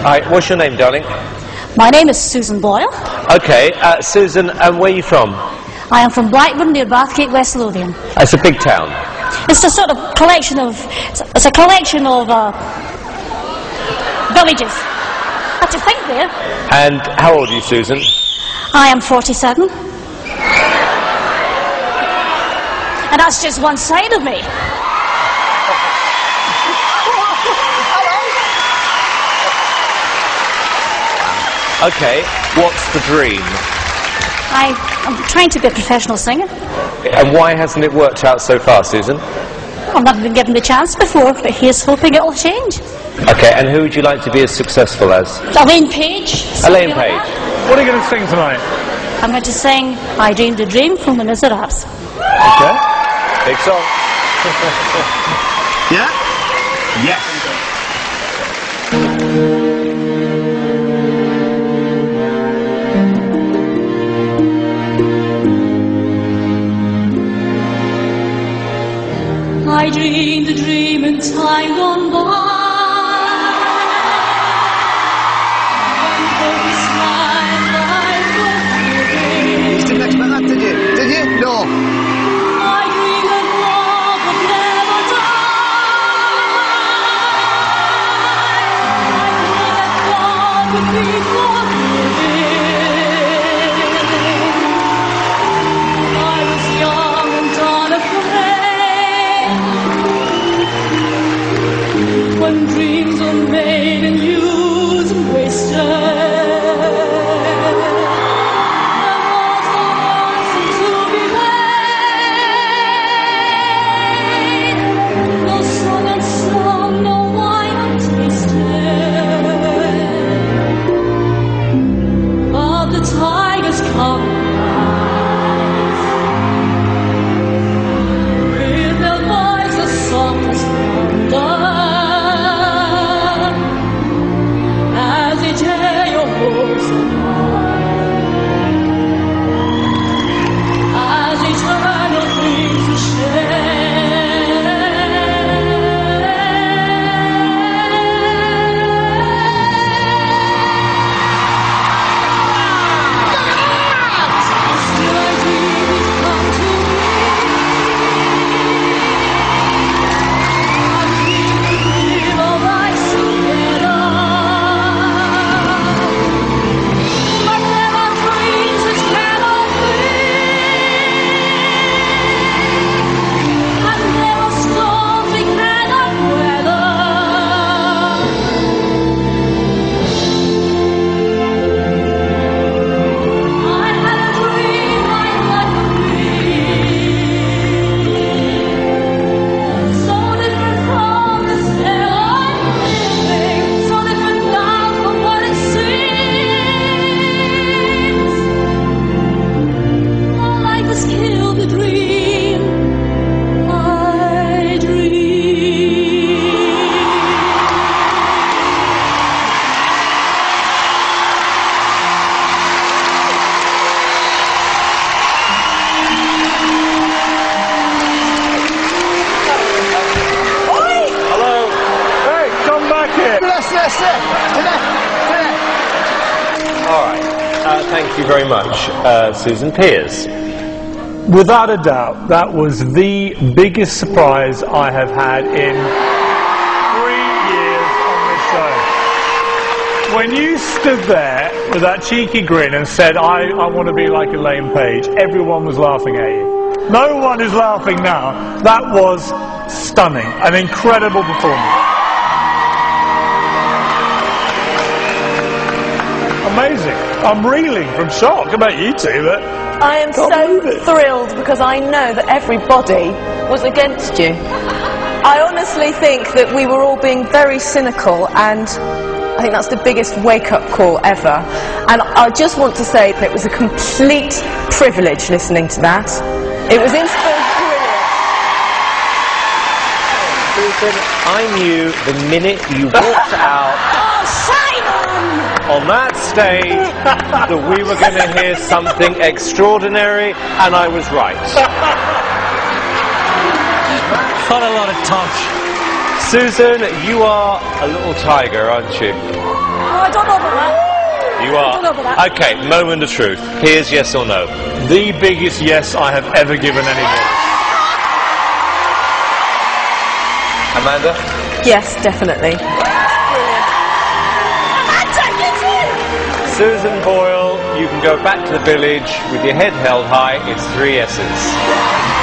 Hi, what's your name, darling? My name is Susan Boyle. Okay, Susan, and where are you from? I am from Blackburn near Bathgate, West Lothian. It's a big town. It's a sort of collection of... It's a collection of villages. Had to think there. And how old are you, Susan? I am 47. And that's just one side of me. Okay, what's the dream? I'm trying to be a professional singer. And why hasn't it worked out so far, Susan? I've never been given the chance before, but here's hoping it'll change. Okay, and who would you like to be as successful as? Elaine Page. Elaine Page. What are you going to sing tonight? I'm going to sing I Dreamed a Dream from the Miserables. Okay. Big song. Yeah? Yes. I dreamed a dream in time gone by. You didn't expect that, did you? Did you? No. I dreamed that love would never die. I dreamed that God would be forgiven. I was young and unafraid. When dreams are made and used and wasted. Thank you very much, Susan. Piers. Without a doubt, that was the biggest surprise I have had in 3 years on this show. When you stood there with that cheeky grin and said, I want to be like Elaine Page, everyone was laughing at you. No one is laughing now. That was stunning. An incredible performance. Amazing. I'm reeling from shock about you two, but I am so thrilled because I know that everybody was against you. I honestly think that we were all being very cynical, and I think that's the biggest wake-up call ever. And I just want to say that it was a complete privilege listening to that. It was brilliant. Susan, I knew the minute you walked out on that stage that we were going to hear something extraordinary, and I was right. Quite a lot of touch. Susan, you are a little tiger, aren't you? I don't know about that. You are. I don't know about that. Okay, moment of truth. Here's yes or no. The biggest yes I have ever given anybody. Amanda? Yes, definitely. Susan Boyle, you can go back to the village with your head held high. It's 3 yeses.